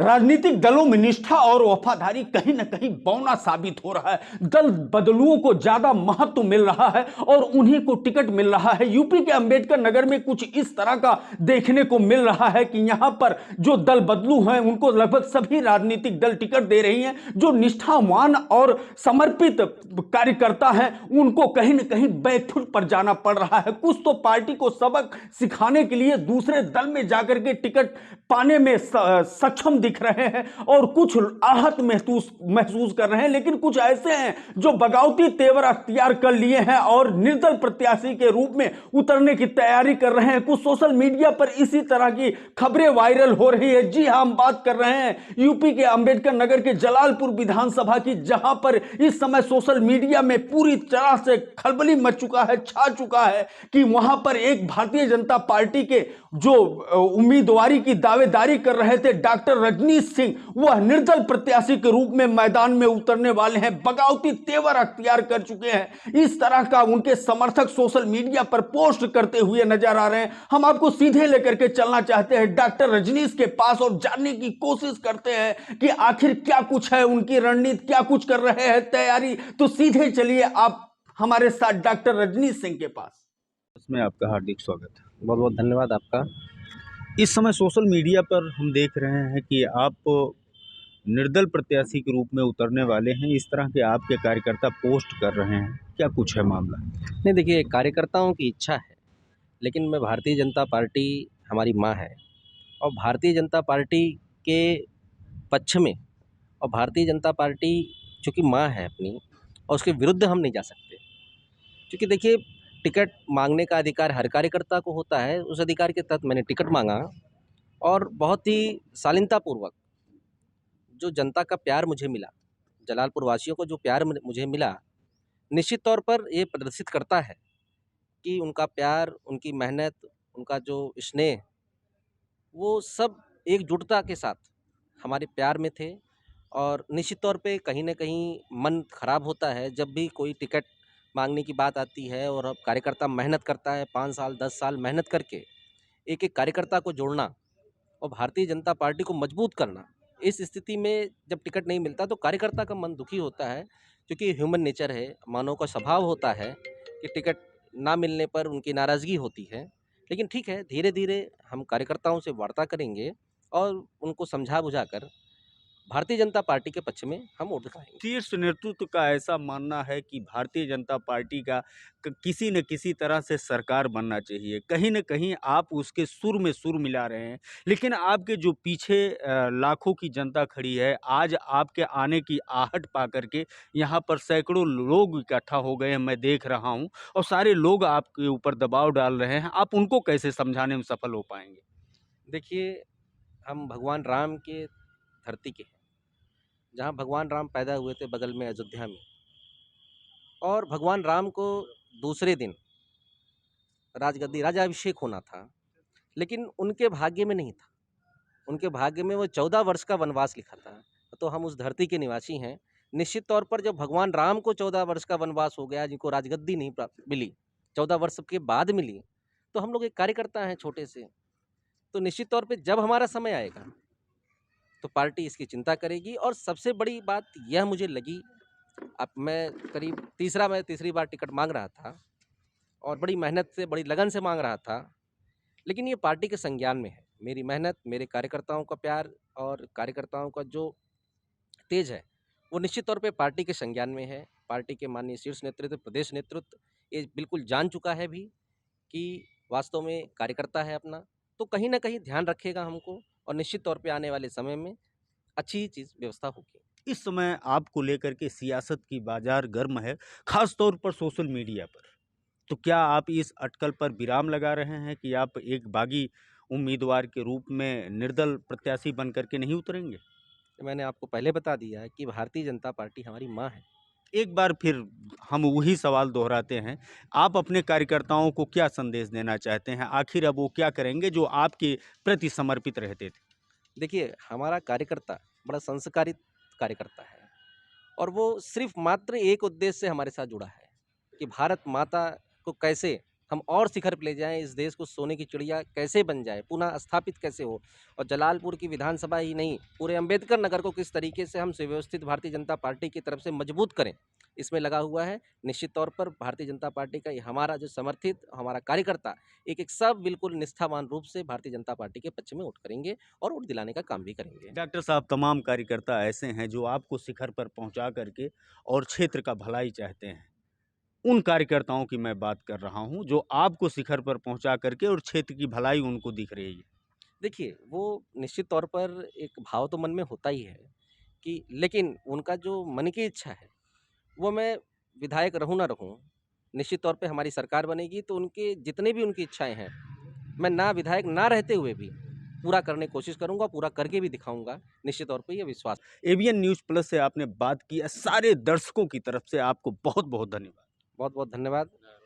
राजनीतिक दलों में निष्ठा और वफादारी कहीं ना कहीं बौना साबित हो रहा है। दल बदलुओं को ज्यादा महत्व मिल रहा है और उन्हीं को टिकट मिल रहा है। यूपी के अंबेडकर नगर में कुछ इस तरह का देखने को मिल रहा है कि यहां पर जो दल बदलू हैं उनको लगभग सभी राजनीतिक दल टिकट दे रही हैं। जो निष्ठावान और समर्पित कार्यकर्ता हैं उनको कहीं ना कहीं बैकफुट पर जाना पड़ रहा है। कुछ तो पार्टी को सबक सिखाने के लिए दूसरे दल में जाकर के टिकट पाने में सक्षम दिख रहे हैं और कुछ आहत महसूस कर रहे हैं। लेकिन कुछ ऐसे हैं जो बगावती तेवर अख्तियार कर लिए हैं और निर्दल प्रत्याशी के रूप में उतरने की तैयारी कर रहे हैं। कुछ सोशल मीडिया पर इसी तरह की खबरें वायरल हो रही है। जी हां, हम बात कर रहे हैं यूपी के अंबेडकर नगर के जलालपुर विधानसभा की, जहां पर इस समय सोशल मीडिया में पूरी तरह से खलबली मच चुका है, छा चुका है कि वहां पर एक भारतीय जनता पार्टी के जो उम्मीदवारी की दावेदारी कर रहे थे डॉक्टर रजनीश सिंह, वह निर्दल प्रत्याशी के रूप में मैदान में उतरने वाले हैं। बगावती तेवर अख्तियार कर चुके हैं। इस तरह का उनके समर्थक सोशल मीडिया पर पोस्ट करते हुए नजर आ रहे हैं। हम आपको सीधे लेकर के चलना चाहते हैं डॉक्टर रजनीश के पास और जानने की कोशिश करते हैं कि आखिर क्या कुछ है उनकी रणनीति, क्या कुछ कर रहे हैं तैयारी। तो सीधे चलिए आप हमारे साथ डॉक्टर रजनीश सिंह के पास। इसमें आपका हार्दिक स्वागत है। बहुत बहुत धन्यवाद आपका। इस समय सोशल मीडिया पर हम देख रहे हैं कि आप निर्दल प्रत्याशी के रूप में उतरने वाले हैं। इस तरह के आपके कार्यकर्ता पोस्ट कर रहे हैं, क्या कुछ है मामला? नहीं, देखिए, कार्यकर्ताओं की इच्छा है, लेकिन मैं भारतीय जनता पार्टी हमारी माँ है और भारतीय जनता पार्टी के पक्ष में, और भारतीय जनता पार्टी चूँकि माँ है अपनी, और उसके विरुद्ध हम नहीं जा सकते। क्योंकि देखिए, टिकट मांगने का अधिकार हर कार्यकर्ता को होता है। उस अधिकार के तहत मैंने टिकट मांगा और बहुत ही शालीनतापूर्वक जो जनता का प्यार मुझे मिला, जलालपुर वासियों को जो प्यार मुझे मिला, निश्चित तौर पर ये प्रदर्शित करता है कि उनका प्यार, उनकी मेहनत, उनका जो स्नेह, वो सब एकजुटता के साथ हमारे प्यार में थे। और निश्चित तौर पे कहीं न कहीं मन खराब होता है जब भी कोई टिकट मांगने की बात आती है और अब कार्यकर्ता मेहनत करता है 5 साल 10 साल मेहनत करके एक-एक कार्यकर्ता को जोड़ना और भारतीय जनता पार्टी को मजबूत करना। इस स्थिति में जब टिकट नहीं मिलता तो कार्यकर्ता का मन दुखी होता है, क्योंकि ह्यूमन नेचर है, मानव का स्वभाव होता है कि टिकट ना मिलने पर उनकी नाराज़गी होती है। लेकिन ठीक है, धीरे-धीरे हम कार्यकर्ताओं से वार्ता करेंगे और उनको समझा-बुझा कर भारतीय जनता पार्टी के पक्ष में हम वोट दिखाएँगे। शीर्ष नेतृत्व का ऐसा मानना है कि भारतीय जनता पार्टी का किसी न किसी तरह से सरकार बनना चाहिए। कहीं न कहीं आप उसके सुर में सुर मिला रहे हैं। लेकिन आपके जो पीछे लाखों की जनता खड़ी है, आज आपके आने की आहट पा करके यहाँ पर सैकड़ों लोग इकट्ठा हो गए हैं, मैं देख रहा हूँ, और सारे लोग आपके ऊपर दबाव डाल रहे हैं। आप उनको कैसे समझाने में सफल हो पाएंगे? देखिए, हम भगवान राम के धरती के हैं, जहाँ भगवान राम पैदा हुए थे बगल में अयोध्या में, और भगवान राम को दूसरे दिन राजगद्दी राज्याभिषेक होना था, लेकिन उनके भाग्य में नहीं था। उनके भाग्य में वो 14 वर्ष का वनवास लिखा था। तो हम उस धरती के निवासी हैं। निश्चित तौर पर जब भगवान राम को 14 वर्ष का वनवास हो गया, जिनको राजगद्दी नहीं प्राप्त मिली, 14 वर्ष के बाद मिली, तो हम लोग एक कार्यकर्ता हैं छोटे से। तो निश्चित तौर पे जब हमारा समय आएगा, तो पार्टी इसकी चिंता करेगी। और सबसे बड़ी बात यह मुझे लगी, अब मैं करीब तीसरी बार टिकट माँग रहा था और बड़ी मेहनत से, बड़ी लगन से माँग रहा था, लेकिन ये पार्टी के संज्ञान में है। मेरी मेहनत, मेरे कार्यकर्ताओं का प्यार और कार्यकर्ताओं का जो तेज है, वो निश्चित तौर पे पार्टी के संज्ञान में है। पार्टी के माननीय शीर्ष नेतृत्व, प्रदेश नेतृत्व ये बिल्कुल जान चुका है भी कि वास्तव में कार्यकर्ता है अपना, तो कहीं न कहीं ध्यान रखेगा हमको और निश्चित तौर पे आने वाले समय में अच्छी चीज़ व्यवस्था होगी। इस समय आपको लेकर के सियासत की बाजार गर्म है, खास तौर पर सोशल मीडिया पर। तो क्या आप इस अटकल पर विराम लगा रहे हैं कि आप एक बागी उम्मीदवार के रूप में निर्दल प्रत्याशी बन करके नहीं उतरेंगे? मैंने आपको पहले बता दिया है कि भारतीय जनता पार्टी हमारी माँ है। एक बार फिर हम वही सवाल दोहराते हैं, आप अपने कार्यकर्ताओं को क्या संदेश देना चाहते हैं? आखिर अब वो क्या करेंगे जो आपके प्रति समर्पित रहते थे? देखिए, हमारा कार्यकर्ता बड़ा संस्कारित कार्यकर्ता है और वो सिर्फ़ मात्र एक उद्देश्य से हमारे साथ जुड़ा है कि भारत माता को कैसे हम और शिखर पे ले जाएं, इस देश को सोने की चिड़िया कैसे बन जाए, पुनः स्थापित कैसे हो, और जलालपुर की विधानसभा ही नहीं, पूरे अंबेडकर नगर को किस तरीके से हम सुव्यवस्थित भारतीय जनता पार्टी की तरफ से मजबूत करें, इसमें लगा हुआ है। निश्चित तौर पर भारतीय जनता पार्टी का ये हमारा जो समर्थित हमारा कार्यकर्ता एक एक सब बिल्कुल निष्ठावान रूप से भारतीय जनता पार्टी के पक्ष में वोट करेंगे और वोट दिलाने का काम भी करेंगे। डॉक्टर साहब, तमाम कार्यकर्ता ऐसे हैं जो आपको शिखर पर पहुंचा करके और क्षेत्र का भलाई चाहते हैं। उन कार्यकर्ताओं की मैं बात कर रहा हूं जो आपको शिखर पर पहुंचा करके और क्षेत्र की भलाई उनको दिख रही है। देखिए, वो निश्चित तौर पर एक भाव तो मन में होता ही है कि, लेकिन उनका जो मन की इच्छा है, वो मैं विधायक रहूँ ना रहूँ, निश्चित तौर पे हमारी सरकार बनेगी तो उनके जितने भी उनकी इच्छाएँ हैं, मैं ना विधायक ना रहते हुए भी पूरा करने की कोशिश करूँगा, पूरा करके भी दिखाऊँगा। निश्चित तौर पे ये विश्वास। एबीएन न्यूज़ प्लस से आपने बात की है। सारे दर्शकों की तरफ से आपको बहुत बहुत धन्यवाद। बहुत-बहुत धन्यवाद।